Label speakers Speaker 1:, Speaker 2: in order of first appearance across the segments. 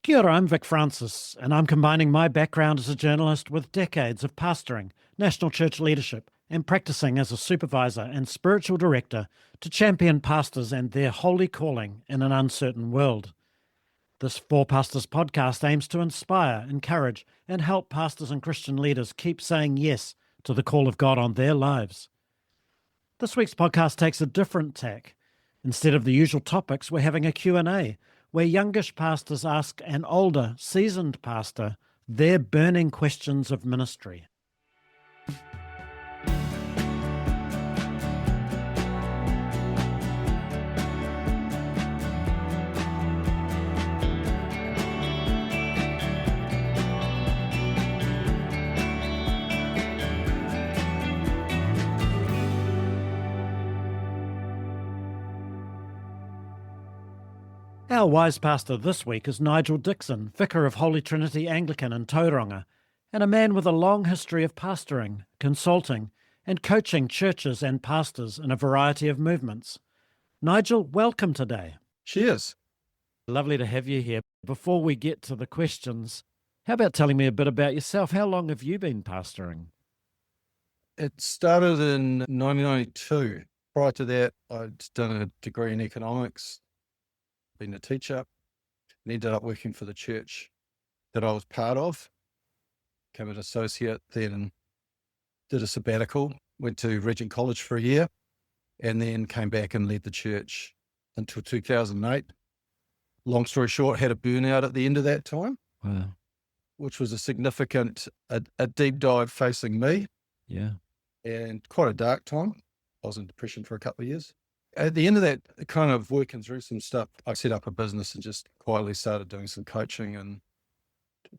Speaker 1: Kia ora, I'm Vic Francis, and I'm combining my background as a journalist with decades of pastoring, national church leadership, and practicing as a supervisor and spiritual director to champion pastors and their holy calling in an uncertain world. This Four Pastors podcast aims to inspire, encourage, and help pastors and Christian leaders keep saying yes to the call of God on their lives. This week's podcast takes a different tack. Instead of the usual topics, we're having a Q&A, where youngish pastors ask an older, seasoned pastor their burning questions of ministry. Our wise pastor this week is Nigel Dixon, vicar of Holy Trinity Anglican in Tauranga, and a man with a long history of pastoring, consulting, and coaching churches and pastors in a variety of movements. Nigel, welcome today.
Speaker 2: Cheers.
Speaker 1: Lovely to have you here. Before we get to the questions, how about telling me a bit about yourself? How long have you been pastoring?
Speaker 2: It started in 1992. Prior to that, I'd done a degree in economics, been a teacher, and ended up working for the church that I was part of. Became an associate, then did a sabbatical, went to Regent College for a year, and then came back and led the church until 2008. Long story short, had a burnout at the end of that time.
Speaker 1: Wow.
Speaker 2: Which was a significant, a deep dive facing me.
Speaker 1: Yeah.
Speaker 2: And quite a dark time. I was in depression for a couple of years. At the end of that, kind of working through some stuff, I set up a business and just quietly started doing some coaching and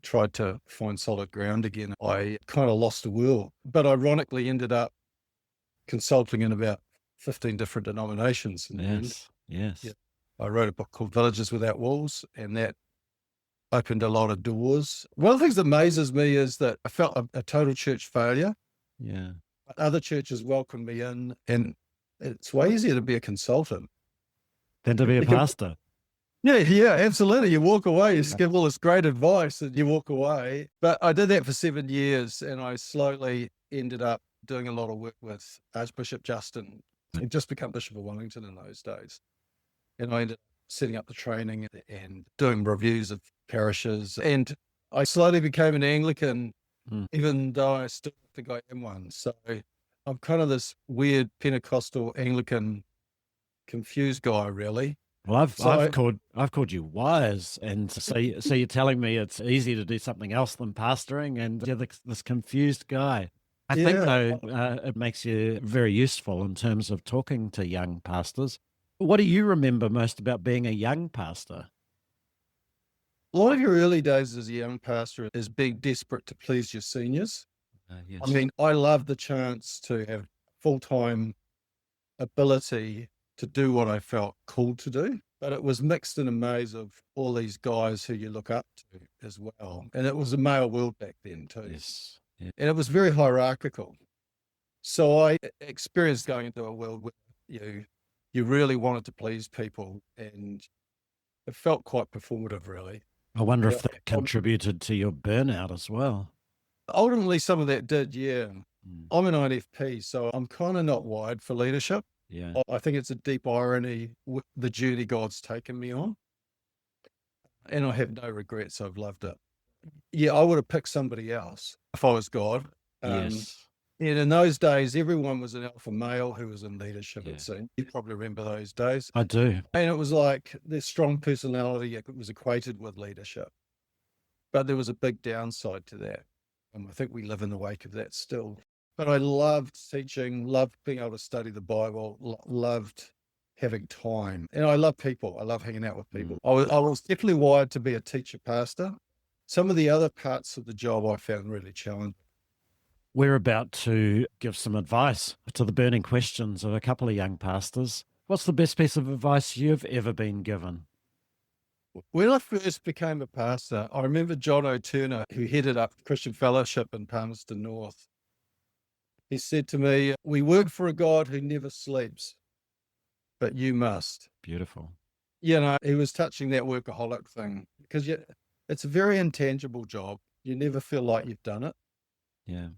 Speaker 2: tried to find solid ground again. I kind of lost the will, but ironically ended up consulting in about 15 different denominations.
Speaker 1: Yes.
Speaker 2: Yeah. I wrote a book called Villages Without Walls, and that opened a lot of doors. One of the things that amazes me is that I felt a total church failure.
Speaker 1: Yeah.
Speaker 2: Other churches welcomed me in, and it's way easier to be a consultant
Speaker 1: Than to be a pastor.
Speaker 2: Yeah, absolutely. You walk away, you give all this great advice and you walk away. But I did that for 7 years, and I slowly ended up doing a lot of work with Archbishop Justin. He'd just become Bishop of Wellington in those days. And I ended up setting up the training and doing reviews of parishes. And I slowly became an Anglican, even though I still think I am one. So I'm kind of this weird Pentecostal Anglican confused guy, really.
Speaker 1: Well, I've called you wise, and so you're telling me it's easy to do something else than pastoring, and you're this confused guy. I think though it makes you very useful in terms of talking to young pastors. What do you remember most about being a young pastor?
Speaker 2: A lot of your early days as a young pastor is being desperate to please your seniors.
Speaker 1: Yes.
Speaker 2: I mean, I love the chance to have full-time ability to do what I felt called to do, but it was mixed in a maze of all these guys who you look up to as well. And it was a male world back then too.
Speaker 1: Yes. Yeah.
Speaker 2: And it was very hierarchical. So I experienced going into a world where you really wanted to please people, and it felt quite performative, really.
Speaker 1: I wonder if that contributed to your burnout as well.
Speaker 2: Ultimately, some of that did, yeah. I'm an INFP, so I'm kind of not wired for leadership.
Speaker 1: Yeah.
Speaker 2: I think it's a deep irony with the journey God's taken me on. And I have no regrets. I've loved it. Yeah, I would have picked somebody else if I was God.
Speaker 1: Yes.
Speaker 2: And in those days, everyone was an alpha male who was in leadership,
Speaker 1: Yeah.
Speaker 2: it seemed. You probably remember those days.
Speaker 1: I do.
Speaker 2: And it was like their strong personality was equated with leadership. But there was a big downside to that. And I think we live in the wake of that still. But I loved teaching, loved being able to study the Bible, loved having time. And I love people. I love hanging out with people. I was definitely wired to be a teacher pastor. Some of the other parts of the job I found really challenging.
Speaker 1: We're about to give some advice to the burning questions of a couple of young pastors. What's the best piece of advice you've ever been given?
Speaker 2: When I first became a pastor, I remember John O'Turner, who headed up Christian Fellowship in Palmerston North. He said to me, "We work for a God who never sleeps, but you must."
Speaker 1: Beautiful.
Speaker 2: You know, he was touching that workaholic thing because It's a very intangible job. You never feel like you've done it.
Speaker 1: Yeah.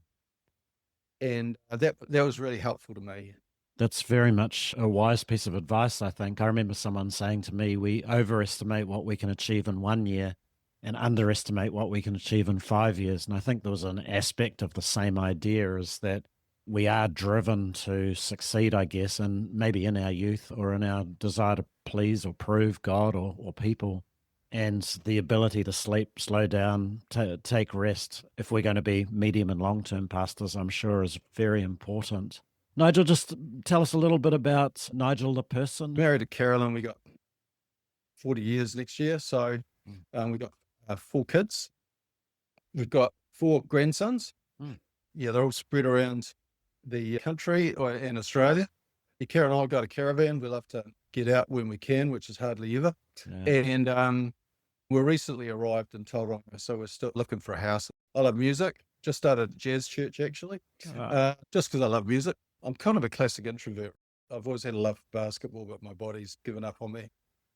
Speaker 2: And that was really helpful to me.
Speaker 1: That's very much a wise piece of advice, I think. I remember someone saying to me, we overestimate what we can achieve in 1 year and underestimate what we can achieve in 5 years. And I think there was an aspect of the same idea, is that we are driven to succeed, I guess, and maybe in our youth or in our desire to please or prove God or people. And the ability to sleep, slow down, take rest, if we're going to be medium and long-term pastors, I'm sure is very important. Nigel, just tell us a little bit about Nigel, the person.
Speaker 2: Married to Carolyn, we got 40 years next year. So we got 4 kids. We've got 4 grandsons. Yeah, they're all spread around the country in Australia. Yeah, Karen and I got a caravan. We love to get out when we can, which is hardly ever.
Speaker 1: Yeah.
Speaker 2: And we recently arrived in Tauranga, so we're still looking for a house. I love music. Just started a jazz church, actually, just because I love music. I'm kind of a classic introvert. I've always had a love for basketball, but my body's given up on me.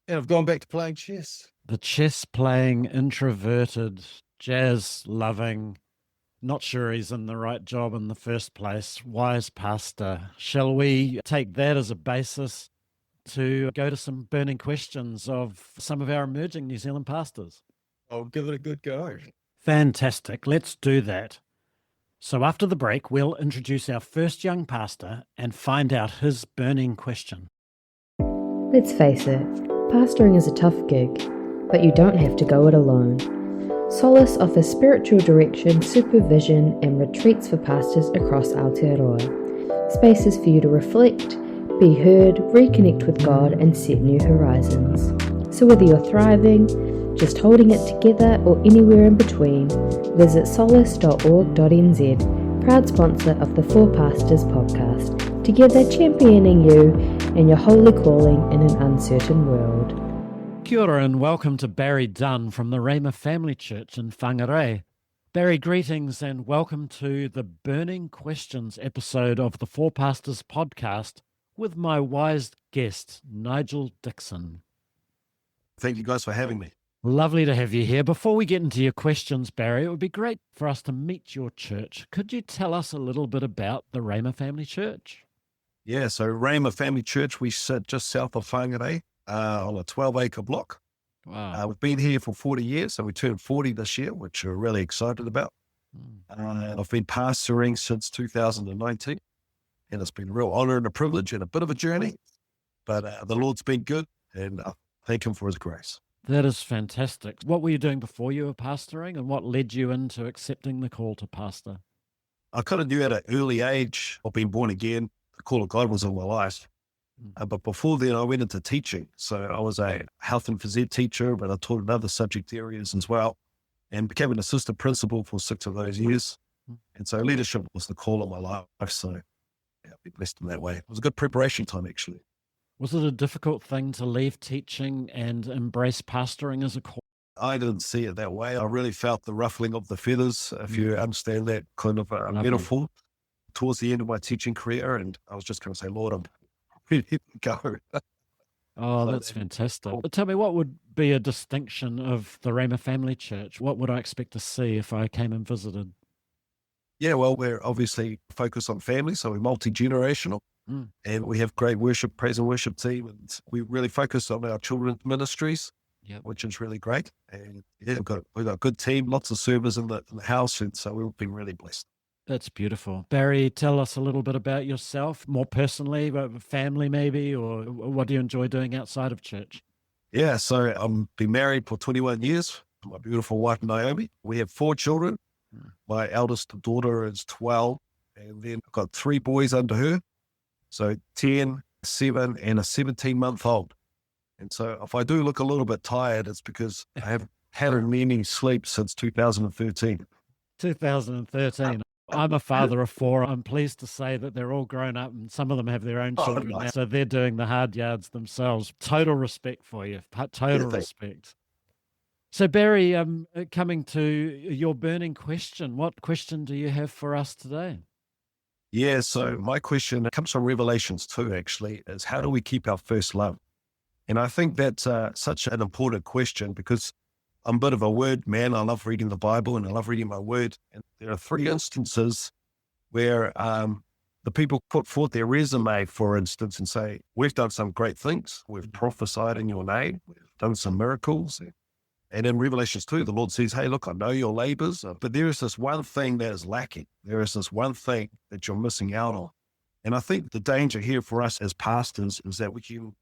Speaker 2: And I've gone back to playing chess.
Speaker 1: The chess playing, introverted, jazz loving, not sure he's in the right job in the first place, wise pastor. Shall we take that as a basis to go to some burning questions of some of our emerging New Zealand pastors?
Speaker 2: I'll give it a good go.
Speaker 1: Fantastic. Let's do that. So after the break, we'll introduce our first young pastor and find out his burning question.
Speaker 3: Let's face it, pastoring is a tough gig, but you don't have to go it alone. Solace offers spiritual direction, supervision, and retreats for pastors across Aotearoa. Spaces for you to reflect, be heard, reconnect with God, and set new horizons. So whether you're thriving, just holding it together, or anywhere in between, visit solace.org.nz, proud sponsor of the Four Pastors podcast, together championing you and your holy calling in an uncertain world.
Speaker 1: Kia ora and welcome to Barry Dunn from the Rhema Family Church in Whangarei. Barry, greetings and welcome to the Burning Questions episode of the Four Pastors podcast with my wise guest, Nigel Dixon.
Speaker 4: Thank you guys for having me.
Speaker 1: Lovely to have you here. Before we get into your questions, Barry, it would be great for us to meet your church. Could you tell us a little bit about the Rhema Family Church?
Speaker 4: Yeah, so Rhema Family Church, we sit just south of Whangarei on a 12-acre block.
Speaker 1: Wow.
Speaker 4: We've been here for 40 years, so we turned 40 this year, which we're really excited about. I've been pastoring since 2019, and it's been a real honor and a privilege and a bit of a journey, but the Lord's been good, and I thank him for his grace.
Speaker 1: That is fantastic. What were you doing before you were pastoring, and what led you into accepting the call to pastor?
Speaker 4: I kind of knew at an early age, I've been born again, the call of God was in my life. But before then, I went into teaching. So I was a health and phys ed teacher, but I taught in other subject areas as well, and became an assistant principal for 6 of those years. And so leadership was the call of my life. So yeah, I've been blessed in that way. It was a good preparation time, actually.
Speaker 1: Was it a difficult thing to leave teaching and embrace pastoring as a call?
Speaker 4: I didn't see it that way. I really felt the ruffling of the feathers, if you understand that kind of metaphor, towards the end of my teaching career. And I was just going to say, Lord, I'm ready to go.
Speaker 1: Oh, that's fantastic. But tell me, what would be a distinction of the Rhema Family Church? What would I expect to see if I came and visited?
Speaker 4: Yeah, well, we're obviously focused on family, so we're multi-generational. And we have great worship, praise and worship team. And we really focus on our children's ministries, which is really great. And yeah, we've got a good team, lots of servers in the house. And so we've been really blessed.
Speaker 1: That's beautiful. Barry, tell us a little bit about yourself, more personally, family maybe, or what do you enjoy doing outside of church?
Speaker 4: Yeah, so I've been married for 21 years. My beautiful wife, Naomi. We have 4 children. My eldest daughter is 12. And then I've got 3 boys under her. So 10, 7, and a 17-month-old. And so if I do look a little bit tired, it's because I haven't had any sleep since 2013.
Speaker 1: 2013. I'm a father of 4. I'm pleased to say that they're all grown up and some of them have their own children now. So they're doing the hard yards themselves. Total respect for you. Total respect. So Barry, coming to your burning question, what question do you have for us today?
Speaker 4: Yeah, so my question comes from Revelations 2, actually, is how do we keep our first love? And I think that's such an important question because I'm a bit of a word man. I love reading the Bible and I love reading my word. And there are 3 instances where the people put forth their resume, for instance, and say, we've done some great things. We've prophesied in your name. We've done some miracles. And in Revelations 2, the Lord says, hey, look, I know your labors, but there is this one thing that is lacking. There is this one thing that you're missing out on. And I think the danger here for us as pastors is that we can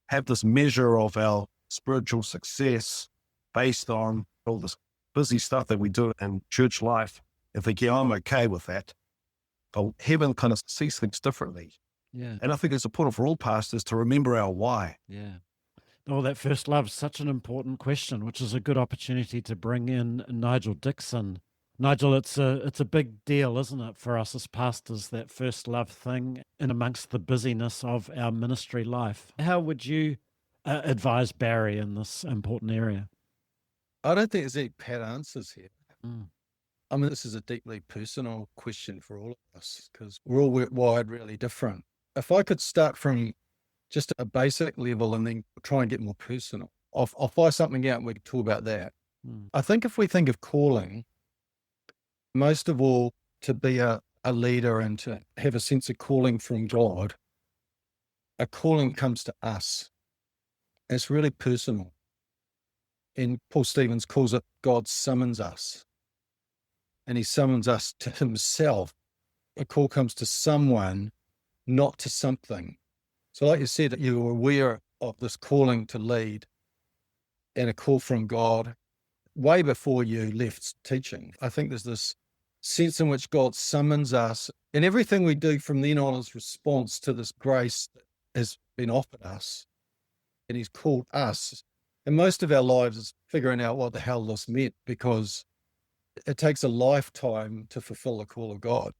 Speaker 4: have this measure of our spiritual success based on all this busy stuff that we do in church life and think, yeah, I'm okay with that. But heaven kind of sees things differently.
Speaker 1: Yeah.
Speaker 4: And I think it's important for all pastors to remember our why.
Speaker 1: Yeah. Oh, that first love is such an important question, which is a good opportunity to bring in Nigel Dixon. Nigel, it's a big deal, isn't it, for us as pastors, that first love thing in amongst the busyness of our ministry life. How would you advise Barry in this important area?
Speaker 2: I don't think there's any pat answers here.
Speaker 1: Mm.
Speaker 2: I mean, this is a deeply personal question for all of us because we're all wired really different. If I could start from just a basic level and then try and get more personal, I'll fire something out and we can talk about that.
Speaker 1: Mm.
Speaker 2: I think if we think of calling, most of all, to be a leader and to have a sense of calling from God, a calling comes to us. It's really personal. And Paul Stevens calls it God summons us. And he summons us to himself. A call comes to someone, not to something. So like you said, you were aware of this calling to lead and a call from God way before you left teaching. I think there's this sense in which God summons us, and everything we do from then on is response to this grace that has been offered us. And he's called us. And most of our lives is figuring out what the hell this meant, because it takes a lifetime to fulfill the call of God.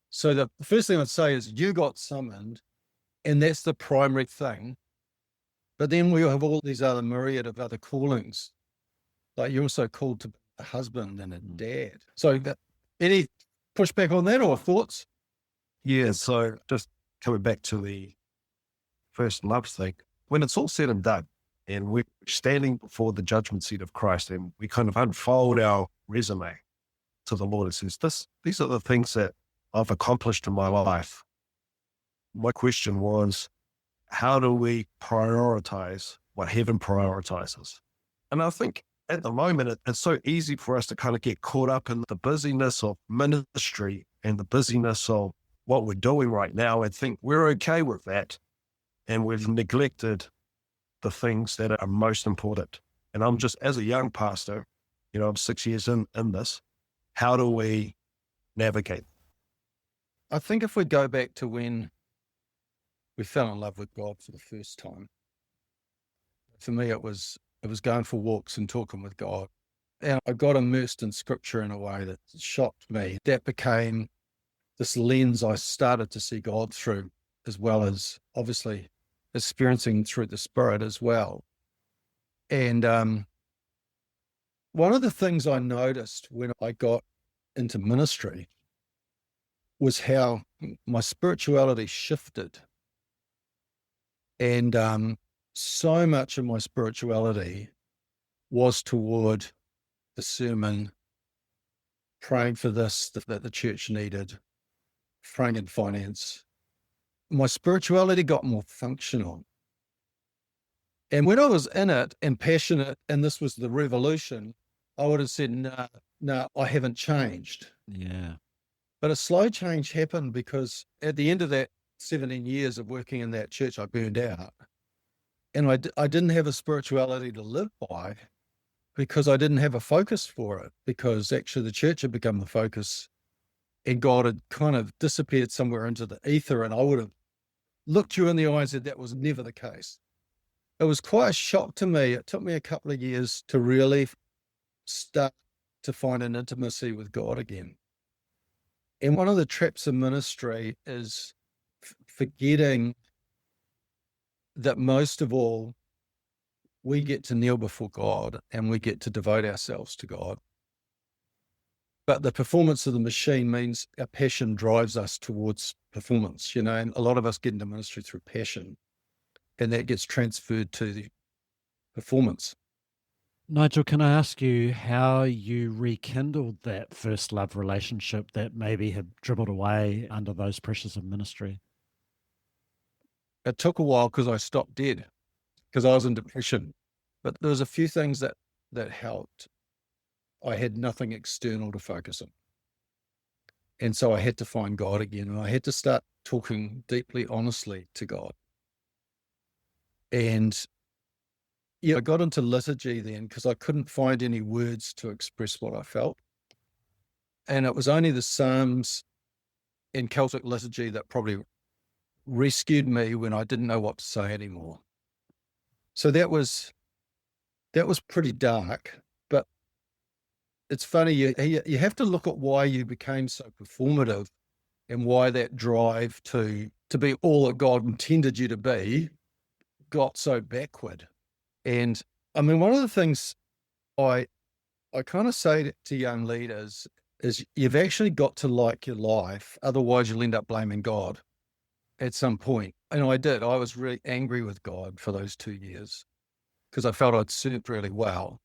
Speaker 2: So the first thing I'd say is you got summoned, and that's the primary thing. But then we have all these other myriad of other callings. Like you're also called to be a husband and a dad. So any pushback on that or thoughts?
Speaker 4: Yeah, so just coming back to the first love thing, when it's all said and done, and we're standing before the judgment seat of Christ, and we kind of unfold our resume to the Lord and says, these are the things that I've accomplished in my life. My question was, how do we prioritize what heaven prioritizes? And I think at the moment, it's so easy for us to kind of get caught up in the busyness of ministry and the busyness of what we're doing right now and think we're okay with that. And we've neglected the things that are most important. And I'm just, as a young pastor, I'm 6 years in this, how do we navigate?
Speaker 2: I think if we go back to when we fell in love with God for the first time, for me, it was going for walks and talking with God. And I got immersed in scripture in a way that shocked me. That became this lens I started to see God through, as well as obviously experiencing through the Spirit as well. And one of the things I noticed when I got into ministry was how my spirituality shifted. And so much of my spirituality was toward the sermon, praying for this that the church needed, praying in finance. My spirituality got more functional. And when I was in it and passionate, and this was the revolution, I would have said, no, I haven't changed.
Speaker 1: Yeah.
Speaker 2: But a slow change happened because at the end of that 17 years of working in that church, I burned out. And I didn't have a spirituality to live by because I didn't have a focus for it, because actually the church had become the focus and God had kind of disappeared somewhere into the ether. And I would have looked you in the eye and said that was never the case. It was quite a shock to me. It took me a couple of years to really start to find an intimacy with God again. And one of the traps of ministry is forgetting that most of all, we get to kneel before God and we get to devote ourselves to God. But the performance of the machine means our passion drives us towards performance, and a lot of us get into ministry through passion, and that gets transferred to the performance.
Speaker 1: Nigel, can I ask you how you rekindled that first love relationship that maybe had dribbled away under those pressures of ministry?
Speaker 2: It took a while because I stopped dead, because I was in depression. But there was a few things that helped. I had nothing external to focus on. And so I had to find God again, and I had to start talking deeply, honestly to God. And I got into liturgy then because I couldn't find any words to express what I felt. And it was only the Psalms and Celtic liturgy that probably rescued me when I didn't know what to say anymore. So that was pretty dark, but it's funny, you have to look at why you became so performative and why that drive to be all that God intended you to be got so backward. And I mean, one of the things I kind of say to young leaders is you've actually got to like your life, otherwise you'll end up blaming God at some point. And I did. I was really angry with God for those 2 years because I felt I'd served really well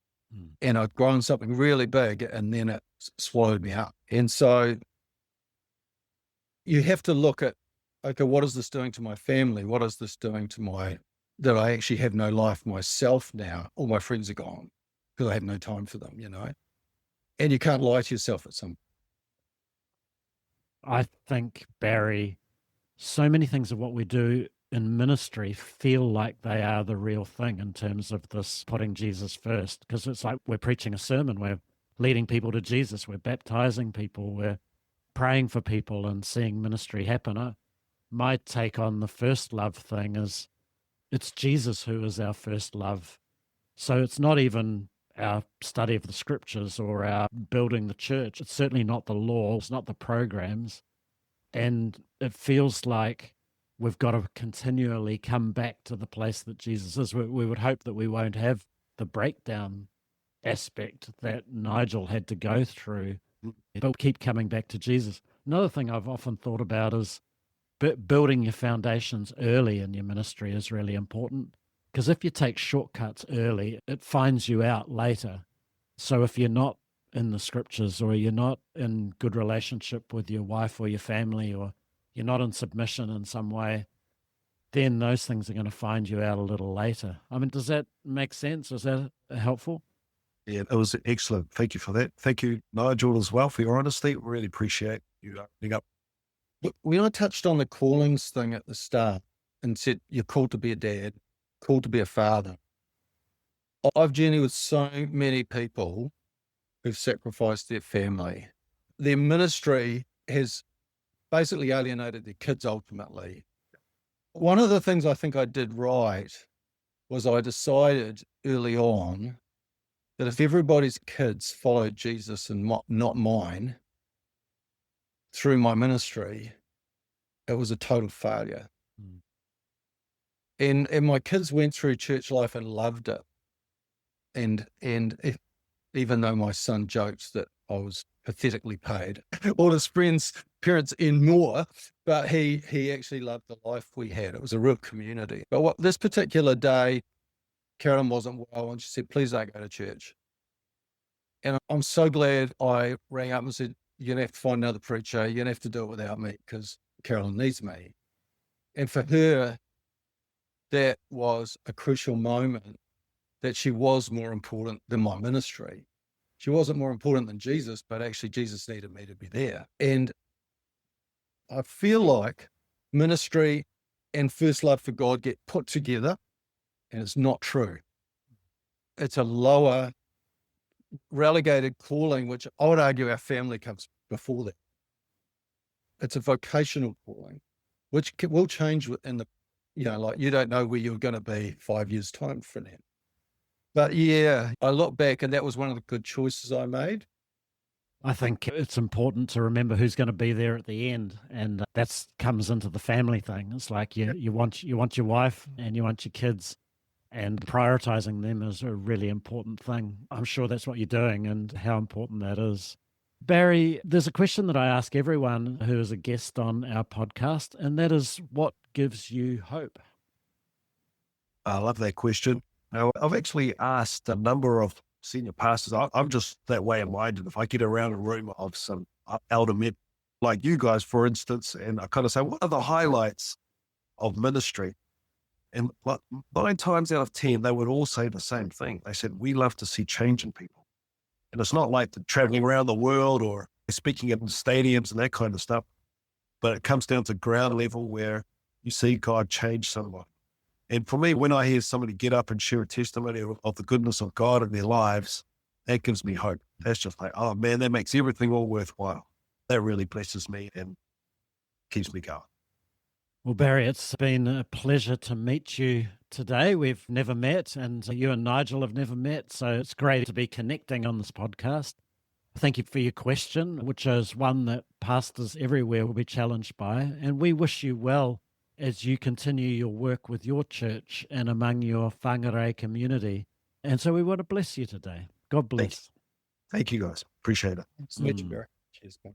Speaker 2: and I'd grown something really big, and then it swallowed me up. And so you have to look at, okay, what is this doing to my family? What is this doing to that I actually have no life myself now? All my friends are gone because I have no time for them, and you can't lie to yourself at some.
Speaker 1: I think, Barry, so many things of what we do in ministry feel like they are the real thing in terms of this putting Jesus first, because it's like we're preaching a sermon, we're leading people to Jesus, we're baptizing people, we're praying for people and seeing ministry happen. My take on the first love thing is it's Jesus who is our first love. So it's not even our study of the scriptures or our building the church. It's certainly not the law, it's not the programs. And it feels like we've got to continually come back to the place that Jesus is. We would hope that we won't have the breakdown aspect that Nigel had to go through, but keep coming back to Jesus. Another thing I've often thought about is building your foundations early in your ministry is really important, because if you take shortcuts early, it finds you out later. So if you're not in the scriptures, or you're not in good relationship with your wife or your family, or you're not in submission in some way, then those things are going to find you out a little later. I mean, does that make sense? Is that helpful?
Speaker 4: Yeah, it was excellent. Thank you for that. Thank you, Nigel, as well, for your honesty. Really appreciate you opening up.
Speaker 2: When I touched on the callings thing at the start and said you're called to be a dad, called to be a father, I've journeyed with so many people who've sacrificed their family. Their ministry has basically alienated their kids ultimately. One of the things I think I did right was I decided early on that if everybody's kids followed Jesus and not mine through my ministry, it was a total failure. And my kids went through church life and loved it. And even though my son jokes that I was pathetically paid, all his friends, parents earned more, but he actually loved the life we had. It was a real community. But this particular day, Carolyn wasn't well, and she said, please don't go to church. And I'm so glad I rang up and said, you're going to have to find another preacher. You're going to have to do it without me because Carolyn needs me. And for her, that was a crucial moment, that she was more important than my ministry. She wasn't more important than Jesus, but actually Jesus needed me to be there. And I feel like ministry and first love for God get put together, and it's not true. It's a lower relegated calling, which I would argue our family comes before that. It's a vocational calling, which will change in the, like you don't know where you're going to be 5 years' time from that. But yeah, I look back and that was one of the good choices I made.
Speaker 1: I think it's important to remember who's going to be there at the end, and that comes into the family thing. It's like you want your wife and you want your kids, and prioritizing them is a really important thing. I'm sure that's what you're doing and how important that is. Barry, there's a question that I ask everyone who is a guest on our podcast, and that is, what gives you hope?
Speaker 4: I love that question. Now, I've actually asked a number of senior pastors, I'm just that way minded. If I get around a room of some elder men like you guys, for instance, and I kind of say, what are the highlights of ministry? And like 9 times out of 10, they would all say the same thing. They said, we love to see change in people. And it's not like the traveling around the world or speaking in stadiums and that kind of stuff, but it comes down to ground level where you see God change someone. And for me, when I hear somebody get up and share a testimony of the goodness of God in their lives, that gives me hope. That's just like, oh man, that makes everything all worthwhile. That really blesses me and keeps me going.
Speaker 1: Well, Barry, it's been a pleasure to meet you today. We've never met, and you and Nigel have never met, so it's great to be connecting on this podcast. Thank you for your question, which is one that pastors everywhere will be challenged by, and we wish you well as you continue your work with your church and among your whangarei community. And so we want to bless you today. God bless.
Speaker 4: Thank you guys. Appreciate it.
Speaker 2: Thank you, Barry. Cheers, man.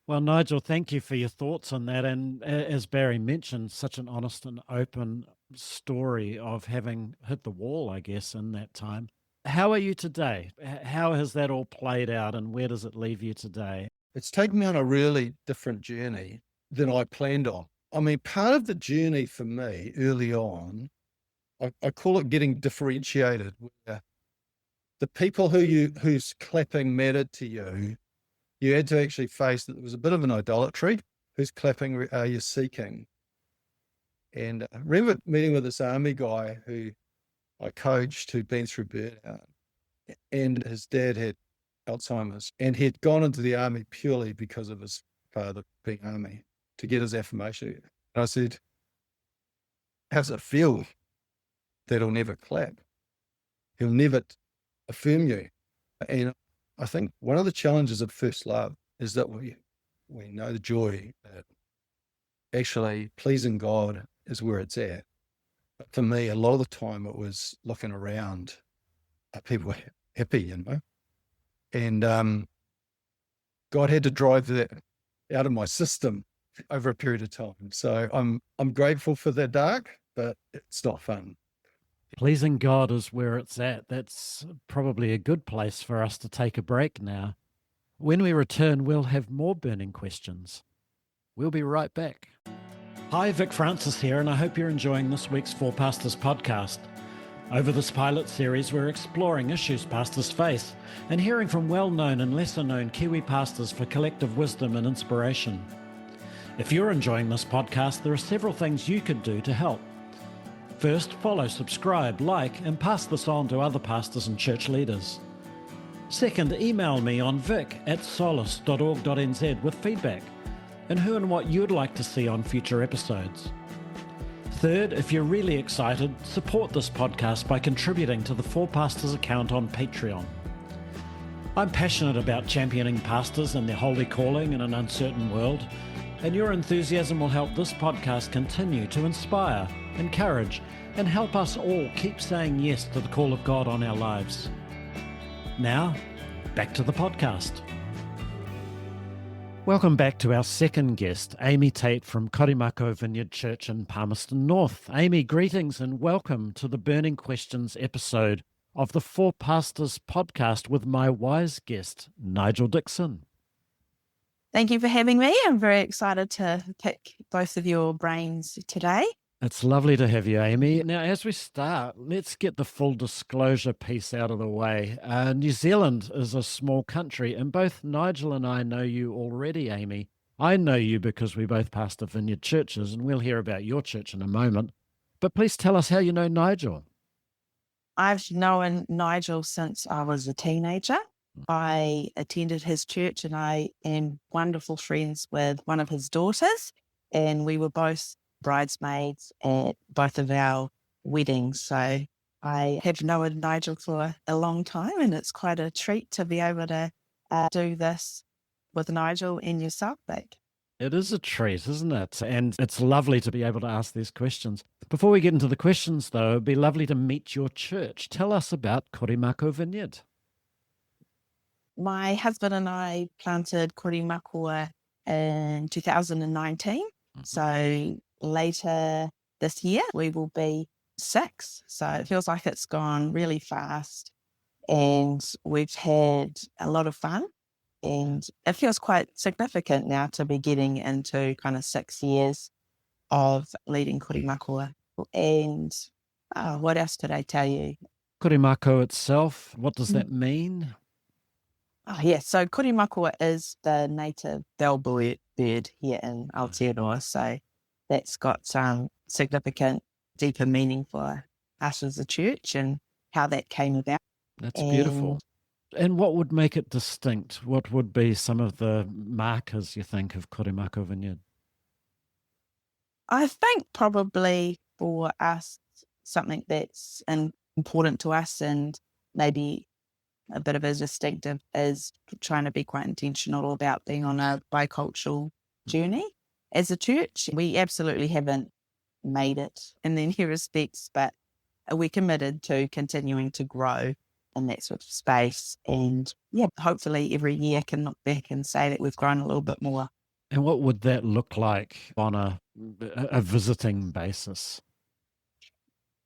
Speaker 1: Well, Nigel, thank you for your thoughts on that. And as Barry mentioned, such an honest and open story of having hit the wall, I guess, in that time. How are you today? How has that all played out, and where does it leave you today?
Speaker 2: It's taken me on a really different journey than I planned on. I mean, part of the journey for me early on, I call it getting differentiated, where the people whose clapping mattered to you, you had to actually face that there was a bit of an idolatry. Whose clapping are you seeking? And I remember meeting with this army guy who I coached, who'd been through burnout, and his dad had Alzheimer's, and he had gone into the army purely because of his father being army, to get his affirmation. And I said, how does it feel that he'll never clap? He'll never affirm you. And I think one of the challenges of first love is that we know the joy that actually pleasing God is where it's at. But for me, a lot of the time it was looking around, are people happy, you know? And God had to drive that out of my system over a period of time. So I'm grateful for the dark, but it's not fun.
Speaker 1: Pleasing God is where it's at. That's probably a good place for us to take a break now. When we return, we'll have more burning questions. We'll be right back. Hi, Vic Francis here, and I hope you're enjoying this week's Four Pastors podcast. Over this pilot series, we're exploring issues pastors face and hearing from well-known and lesser-known Kiwi pastors for collective wisdom and inspiration. If you're enjoying this podcast, there are several things you could do to help. First, follow, subscribe, like, and pass this on to other pastors and church leaders. Second, email me on vic@solus.org.nz with feedback and who and what you'd like to see on future episodes. Third, if you're really excited, support this podcast by contributing to the Four Pastors account on Patreon. I'm passionate about championing pastors and their holy calling in an uncertain world, and your enthusiasm will help this podcast continue to inspire, encourage, and help us all keep saying yes to the call of God on our lives. Now, back to the podcast. Welcome back to our second guest, Amy Tait from Korimako Vineyard Church in Palmerston North. Amy, greetings and welcome to the Burning Questions episode of the Four Pastors podcast with my wise guest, Nigel Dixon.
Speaker 5: Thank you for having me. I'm very excited to pick both of your brains today.
Speaker 1: It's lovely to have you, Amy. Now, as we start, let's get the full disclosure piece out of the way. New Zealand is a small country, and both Nigel and I know you already, Amy. I know you because we both pastor vineyard churches, and we'll hear about your church in a moment. But please tell us how you know Nigel.
Speaker 5: I've known Nigel since I was a teenager. I attended his church, and I am wonderful friends with one of his daughters, and we were both bridesmaids at both of our weddings. So I have known Nigel for a long time, and it's quite a treat to be able to do this with Nigel and yourself, Vic.
Speaker 1: It is a treat, isn't it? And it's lovely to be able to ask these questions. Before we get into the questions, though, it'd be lovely to meet your church. Tell us about Korimako Vineyard.
Speaker 5: My husband and I planted Korimako in 2019. So later this year, we will be 6. So it feels like it's gone really fast. and we've had a lot of fun. And it feels quite significant now to be getting into kind of 6 years of leading Korimakua. And what else did I tell you?
Speaker 1: Korimako itself, what does that mean?
Speaker 5: Oh, yeah. So Korimakua is the native bellboy bird here in Aotearoa. So that's got some significant, deeper meaning for us as a church and how that came about.
Speaker 1: That's beautiful. And what would make it distinct? What would be some of the markers, you think, of Korimako Vineyard?
Speaker 5: I think probably for us, something that's important to us and maybe a bit of a distinctive is trying to be quite intentional about being on a bicultural journey. As a church, we absolutely haven't made it in any respects, but we're committed to continuing to grow in that sort of space. And yeah, hopefully every year can look back and say that we've grown a little bit more.
Speaker 1: And what would that look like on a visiting basis?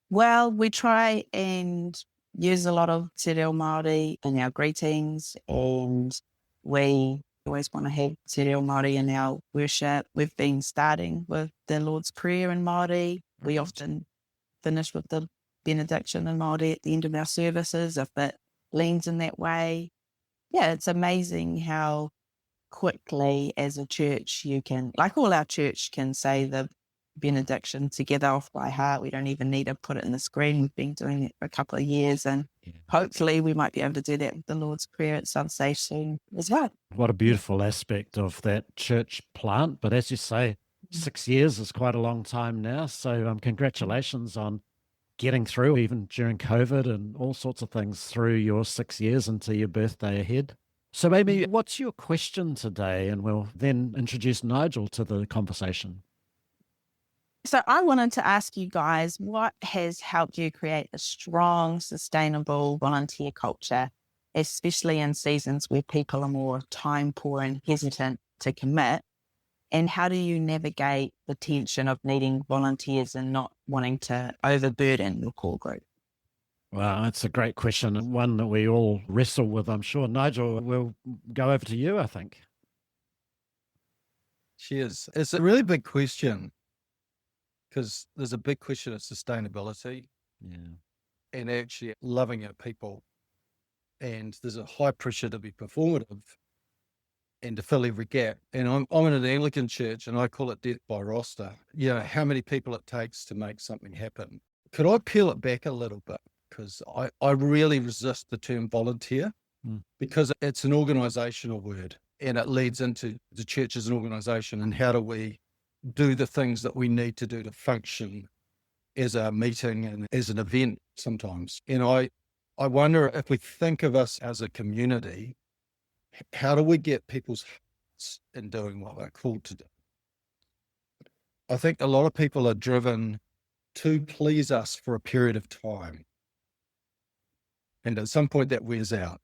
Speaker 5: Well, we try and use a lot of te reo Māori in our greetings, and we always want to have te reo Māori in our worship. We've been starting with the Lord's Prayer in Māori. We often finish with the benediction in Māori at the end of our services, if it leans in that way. Yeah, it's amazing how quickly as a church you can, like all our church can say the benediction together off by heart. We don't even need to put it in the screen. We've been doing it for a couple of years, and hopefully we might be able to do that with the Lord's Prayer at some stage soon as well.
Speaker 1: What a beautiful aspect of that church plant. But as you say, 6 years is quite a long time now. So congratulations on getting through, even during COVID and all sorts of things, through your 6 years into your birthday ahead. So maybe what's your question today? And we'll then introduce Nigel to the conversation.
Speaker 5: So I wanted to ask you guys, what has helped you create a strong, sustainable volunteer culture, especially in seasons where people are more time poor and hesitant to commit? And how do you navigate the tension of needing volunteers and not wanting to overburden your core group?
Speaker 1: Well, that's a great question, and one that we all wrestle with, I'm sure. Nigel, we'll go over to you, I think.
Speaker 2: Cheers. It's a really big question because there's a big question of sustainability and actually loving our people. And there's a high pressure to be performative and to fill every gap. And I'm in an Anglican church and I call it death by roster. You know, how many people it takes to make something happen. Could I peel it back a little bit? Because I really resist the term volunteer because it's an organizational word and it leads into the church as an organization and how do we do the things that we need to do to function as a meeting and as an event sometimes. And I wonder if we think of us as a community, how do we get people's hearts in doing what they're called to do? I think a lot of people are driven to please us for a period of time. And at some point that wears out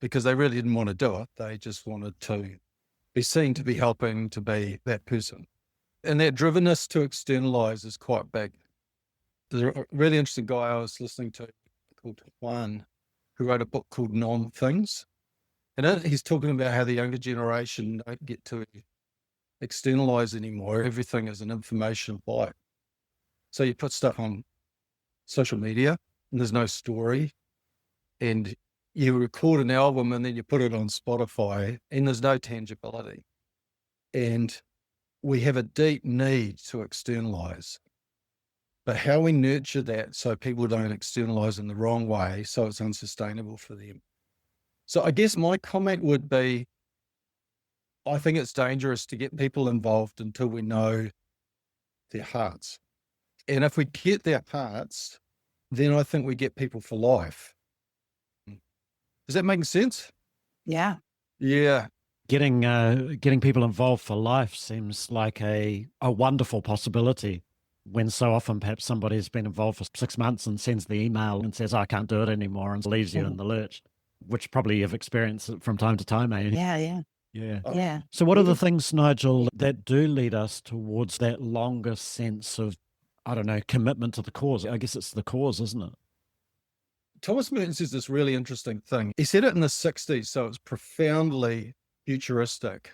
Speaker 2: because they really didn't want to do it. They just wanted to be seen to be helping, to be that person. And that drivenness to externalize is quite big. There's a really interesting guy I was listening to called Dunn, who wrote a book called Non-Things. And in it, he's talking about how the younger generation don't get to externalize anymore. Everything is an information bite. So you put stuff on social media and there's no story. And you record an album and then you put it on Spotify and there's no tangibility. And we have a deep need to externalize. But how we nurture that so people don't externalize in the wrong way so it's unsustainable for them. So I guess my comment would be, I think it's dangerous to get people involved until we know their hearts. And if we get their hearts, then I think we get people for life. Does that make sense?
Speaker 5: Yeah.
Speaker 2: Yeah.
Speaker 1: Getting people involved for life seems like a wonderful possibility when so often perhaps somebody's been involved for 6 months and sends the email and says, I can't do it anymore and leaves you in the lurch, which probably you've experienced from time to time, eh?
Speaker 5: Yeah.
Speaker 1: So what are the things, Nigel, that do lead us towards that longer sense of, I don't know, commitment to the cause? I guess it's the cause, isn't it?
Speaker 2: Thomas Merton says this really interesting thing. He said it in the 60s, so it's profoundly futuristic.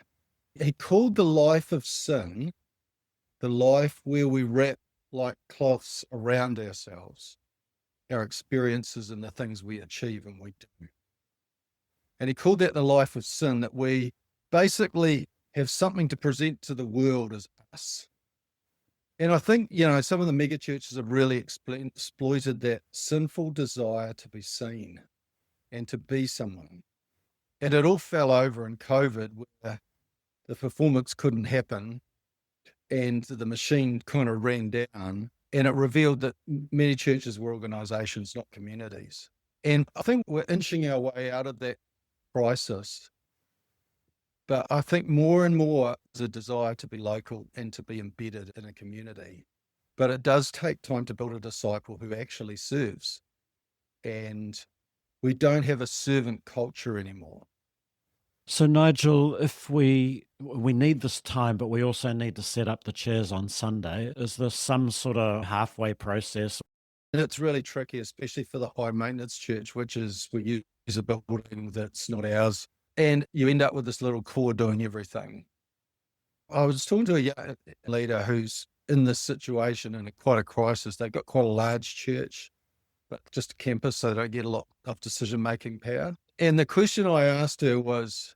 Speaker 2: He called the life of sin the life where we wrap like cloths around ourselves, our experiences and the things we achieve and we do. And he called that the life of sin, that we basically have something to present to the world as us. And I think, some of the mega churches have really exploited that sinful desire to be seen and to be someone. And it all fell over in COVID, where the performance couldn't happen and the machine kind of ran down, and it revealed that many churches were organizations, not communities. And I think we're inching our way out of that crisis. But I think more and more is a desire to be local and to be embedded in a community. But it does take time to build a disciple who actually serves. And we don't have a servant culture anymore.
Speaker 1: So, Nigel, if we need this time, but we also need to set up the chairs on Sunday, is there some sort of halfway process?
Speaker 2: And it's really tricky, especially for the high maintenance church, which is we use a building that's not ours. And you end up with this little core doing everything. I was talking to a young leader who's in this situation in quite a crisis. They've got quite a large church, but just a campus, so they don't get a lot of decision-making power. And the question I asked her was,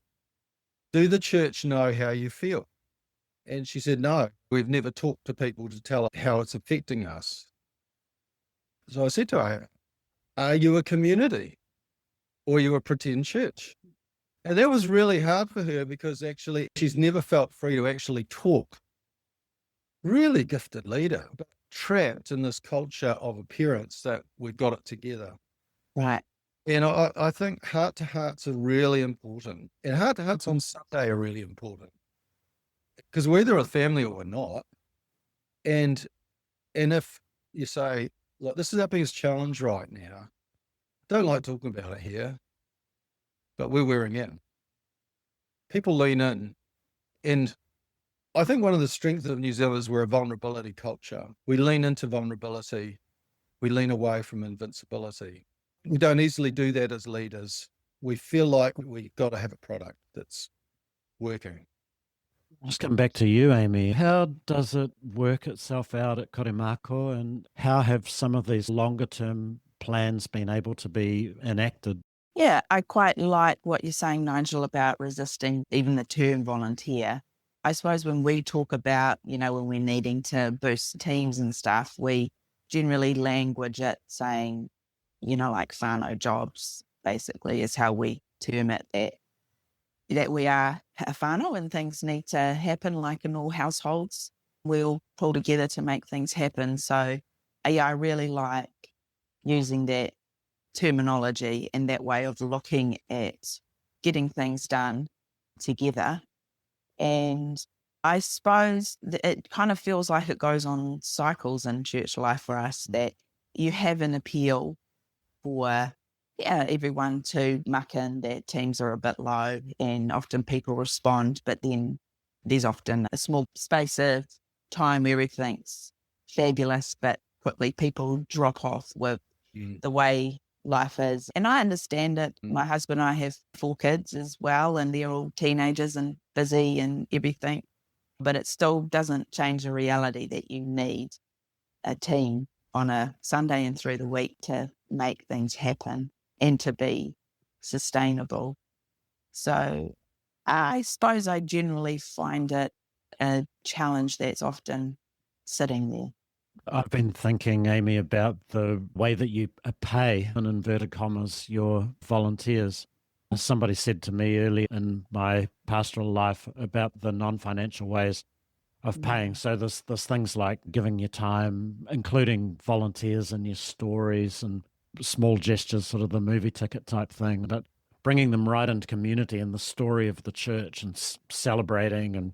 Speaker 2: do the church know how you feel? And she said, no, we've never talked to people to tell how it's affecting us. So I said to her, are you a community or are you a pretend church? And that was really hard for her, because actually she's never felt free to actually talk. Really gifted leader, but trapped in this culture of appearance that we've got it together.
Speaker 5: Right.
Speaker 2: And I think heart-to-hearts are really important. And heart-to-hearts on Sunday are really important. Because we're either a family or we're not. And if you say, look, this is our biggest challenge right now, don't like talking about it here, but we're wearing in. People lean in. And I think one of the strengths of New Zealand is we're a vulnerability culture. We lean into vulnerability. We lean away from invincibility. We don't easily do that as leaders. We feel like we've got to have a product that's working.
Speaker 1: Just come back to you, Amy. How does it work itself out at Koremako, and how have some of these longer term plans been able to be enacted?
Speaker 5: Yeah, I quite like what you're saying, Nigel, about resisting even the term volunteer. I suppose when we talk about, when we're needing to boost teams and stuff, we generally language it saying, like whānau jobs, basically, is how we term it, that we are a whānau and things need to happen like in all households. We all pull together to make things happen. So, yeah, I really like using that terminology and that way of looking at getting things done together. And I suppose that it kind of feels like it goes on cycles in church life for us, that you have an appeal for everyone to muck in that teams are a bit low, and often people respond, but then there's often a small space of time where everything's fabulous, but quickly people drop off with the way life is. And I understand it. My husband and I have 4 kids as well, and they're all teenagers and busy and everything, but it still doesn't change the reality that you need a team on a Sunday and through the week to make things happen and to be sustainable. So I suppose I generally find it a challenge that's often sitting there.
Speaker 1: I've been thinking, Amy, about the way that you pay, in inverted commas, your volunteers. Somebody said to me early in my pastoral life about the non-financial ways of paying. So there's things like giving your time, including volunteers in your stories and small gestures, sort of the movie ticket type thing, but bringing them right into community and the story of the church and celebrating and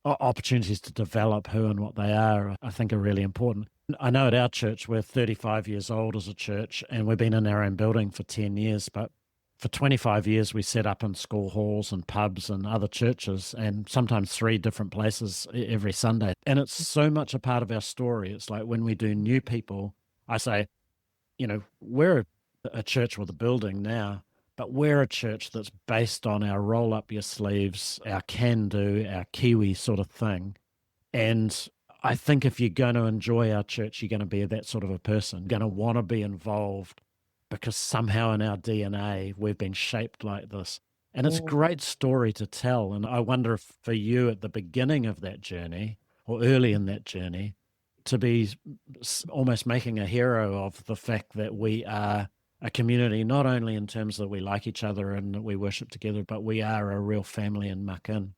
Speaker 1: opportunities to develop who and what they are, I think are really important. I know at our church, we're 35 years old as a church, and we've been in our own building for 10 years, but for 25 years, we set up in school halls and pubs and other churches, and sometimes 3 different places every Sunday. And it's so much a part of our story. It's like when we do new people, I say, we're a church with a building now, but we're a church that's based on our roll up your sleeves, our can do, our Kiwi sort of thing. And I think if you're going to enjoy our church, you're going to be that sort of a person, going to want to be involved because somehow in our DNA, we've been shaped like this. And it's a great story to tell. And I wonder if for you at the beginning of that journey or early in that journey, to be almost making a hero of the fact that we are a community, not only in terms that we like each other and that we worship together, but we are a real family in Makin.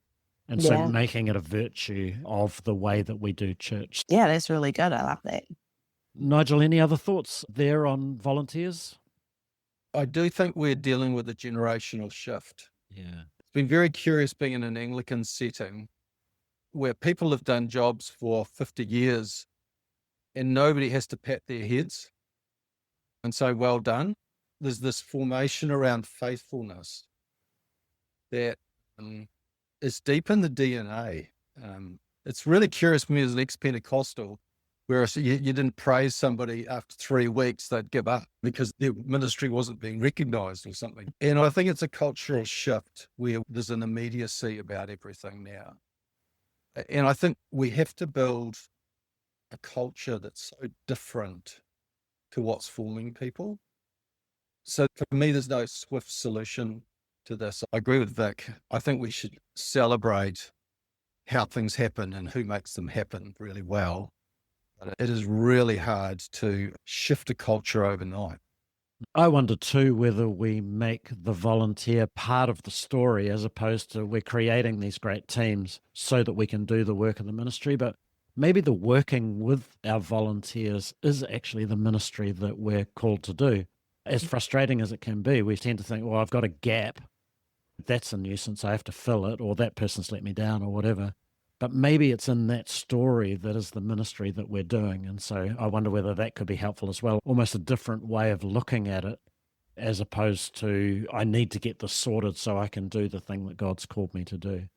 Speaker 1: And so making it a virtue of the way that we do church.
Speaker 5: Yeah, that's really good. I love that.
Speaker 1: Nigel, any other thoughts there on volunteers?
Speaker 2: I do think we're dealing with a generational shift.
Speaker 1: Yeah.
Speaker 2: It's been very curious being in an Anglican setting where people have done jobs for 50 years and nobody has to pat their heads and say, well done. There's this formation around faithfulness that is deep in the DNA. It's really curious for me as an ex-Pentecostal, whereas you didn't praise somebody after 3 weeks, they'd give up because their ministry wasn't being recognized or something. And I think it's a cultural shift where there's an immediacy about everything now. And I think we have to build a culture that's so different to what's forming people. So for me, there's no swift solution to this. I agree with Vic. I think we should celebrate how things happen and who makes them happen really well. But it is really hard to shift a culture overnight.
Speaker 1: I wonder too whether we make the volunteer part of the story as opposed to we're creating these great teams so that we can do the work of the ministry. But maybe the working with our volunteers is actually the ministry that we're called to do. As frustrating as it can be, we tend to think, well, I've got a gap. That's a nuisance. I have to fill it, or that person's let me down, or whatever. But maybe it's in that story that is the ministry that we're doing. And so I wonder whether that could be helpful as well. Almost a different way of looking at it, as opposed to, I need to get this sorted so I can do the thing that God's called me to do.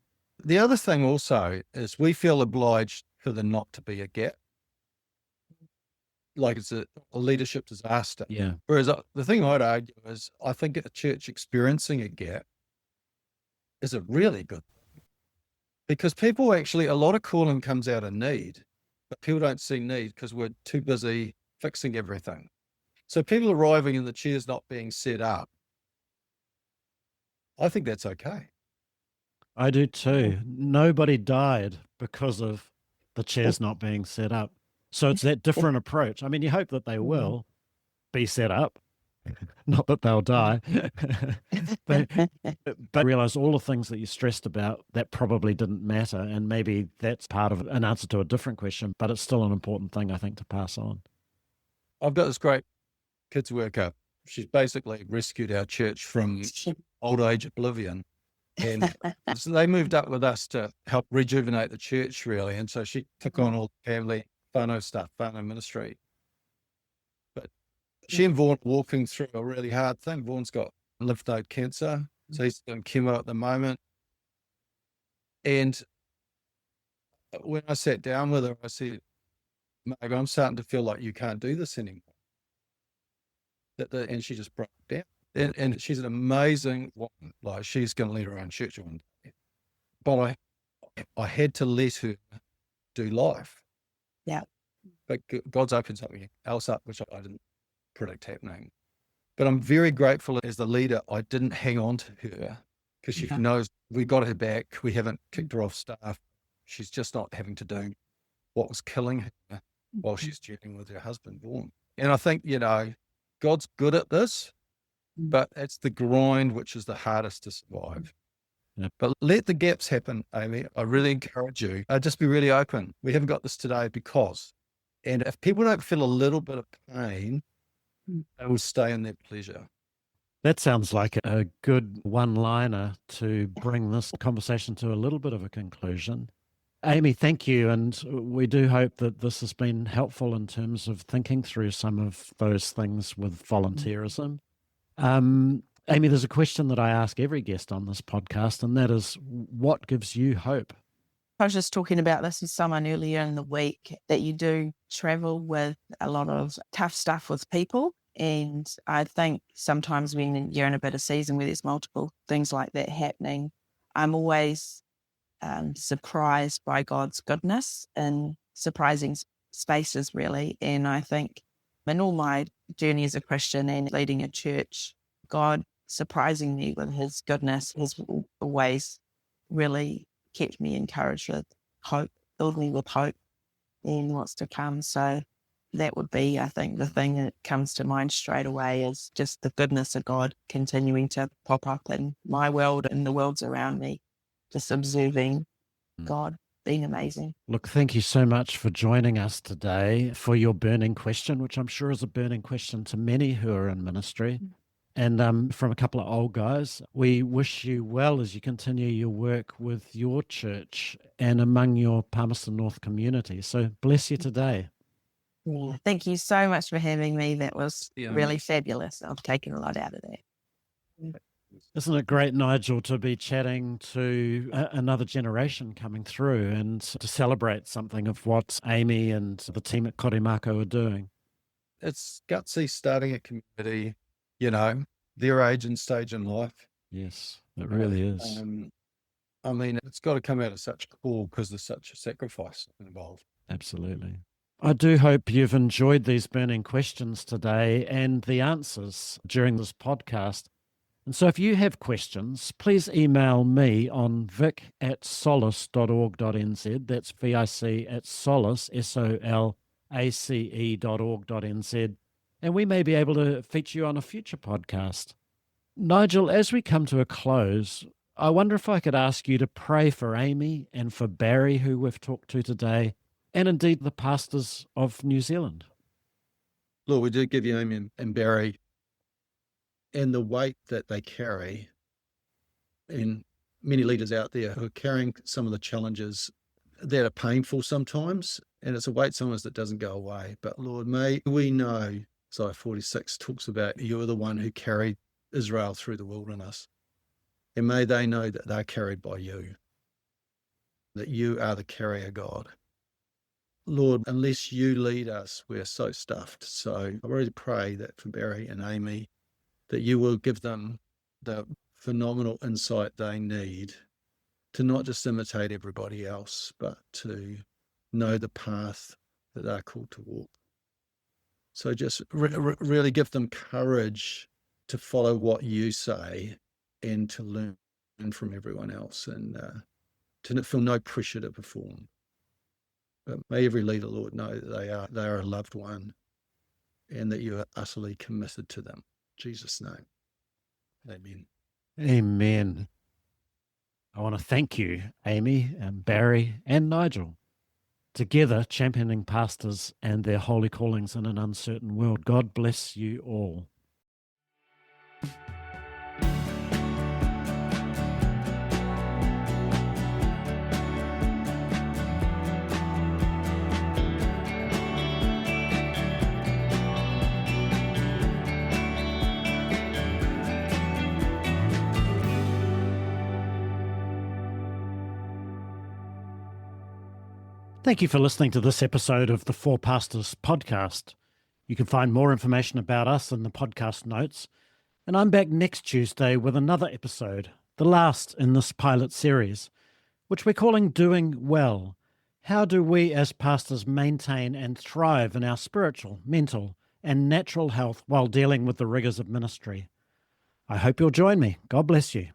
Speaker 2: The other thing also is we feel obliged for there not to be a gap. Like it's a leadership disaster.
Speaker 1: Yeah.
Speaker 2: Whereas the thing I'd argue is I think a church experiencing a gap is a really good thing. Because people actually, a lot of calling comes out of need, but people don't see need because we're too busy fixing everything. So people arriving and the chairs not being set up, I think that's okay.
Speaker 1: I do too. Nobody died because of the chairs not being set up. So it's that different approach. I mean, you hope that they will be set up, not that they'll die, but realize all the things that you stressed about, that probably didn't matter. And maybe that's part of an answer to a different question, but it's still an important thing, I think, to pass on.
Speaker 2: I've got this great kids worker. She's basically rescued our church from old age oblivion. And so they moved up with us to help rejuvenate the church, really. And so she took on all the family whānau stuff, whānau ministry. But she and Vaughan are walking through a really hard thing. Vaughan's got lymph node cancer, so he's doing chemo at the moment. And when I sat down with her, I said, Meg, I'm starting to feel like you can't do this anymore. And she just broke down. And she's an amazing woman. Like, she's going to lead her own church one day. But I had to let her do life.
Speaker 5: Yeah.
Speaker 2: But God's opened something else up, which I didn't predict happening. But I'm very grateful as the leader, I didn't hang on to her because she knows we got her back. We haven't kicked her off staff. She's just not having to do what was killing her while she's dealing with her husband, Vaughan. And I think, God's good at this, but it's the grind which is the hardest to survive.
Speaker 1: Yep.
Speaker 2: But let the gaps happen, Amy. I really encourage you. Just be really open. We haven't got this today because, and if people don't feel a little bit of pain, they will stay in their pleasure.
Speaker 1: That sounds like a good one-liner to bring this conversation to a little bit of a conclusion. Amy, thank you. And we do hope that this has been helpful in terms of thinking through some of those things with volunteerism. Amy, there's a question that I ask every guest on this podcast, and that is, what gives you hope?
Speaker 5: I was just talking about this with someone earlier in the week, that you do travel with a lot of tough stuff with people. And I think sometimes when you're in a bit of season where there's multiple things like that happening, I'm always surprised by God's goodness in surprising spaces, really. And I think in all my journey as a Christian and leading a church, God surprising me with his goodness has always really kept me encouraged with hope, filled me with hope in what's to come. So that would be, I think, the thing that comes to mind straight away is just the goodness of God continuing to pop up in my world and the worlds around me, just observing God being amazing.
Speaker 1: Look, thank you so much for joining us today for your burning question, which I'm sure is a burning question to many who are in ministry. And from a couple of old guys, we wish you well as you continue your work with your church and among your Palmerston North community. So bless you today.
Speaker 5: Yeah. Thank you so much for having me. That was really fabulous. I've taken a lot out of that.
Speaker 1: Isn't it great, Nigel, to be chatting to another generation coming through and to celebrate something of what Amy and the team at Korimako are doing?
Speaker 2: It's gutsy starting a community, their age and stage in life.
Speaker 1: Yes, it really is.
Speaker 2: I mean, it's got to come out of such a call because there's such a sacrifice involved.
Speaker 1: Absolutely. I do hope you've enjoyed these burning questions today and the answers during this podcast. And so if you have questions, please email me on vic@solace.org.nz. That's vic@solace, solace.org.nz. And we may be able to feature you on a future podcast. Nigel, as we come to a close, I wonder if I could ask you to pray for Amy and for Barry, who we've talked to today, and indeed the pastors of New Zealand.
Speaker 2: Lord, we do give you Amy and Barry and the weight that they carry, and many leaders out there who are carrying some of the challenges that are painful sometimes, and it's a weight sometimes that doesn't go away. But Lord, may we know, Isaiah 46 talks about you're the one who carried Israel through the wilderness, and may they know that they're carried by you, that you are the carrier God. Lord, unless you lead us, we're so stuffed. So I really pray that for Barry and Amy, that you will give them the phenomenal insight they need to not just imitate everybody else, but to know the path that they're called to walk. So just really give them courage to follow what you say and to learn from everyone else, and to feel no pressure to perform. But may every leader, Lord, know that they are a loved one and that you are utterly committed to them. In Jesus' name. Amen.
Speaker 1: Amen. I want to thank you, Amy and Barry and Nigel, together championing pastors and their holy callings in an uncertain world. God bless you all. Thank you for listening to this episode of the Four Pastors podcast. You can find more information about us in the podcast notes, and I'm back next Tuesday with another episode, the last in this pilot series, which we're calling Doing Well. How do we as pastors maintain and thrive in our spiritual, mental, and natural health while dealing with the rigors of ministry? I hope you'll join me. God bless you.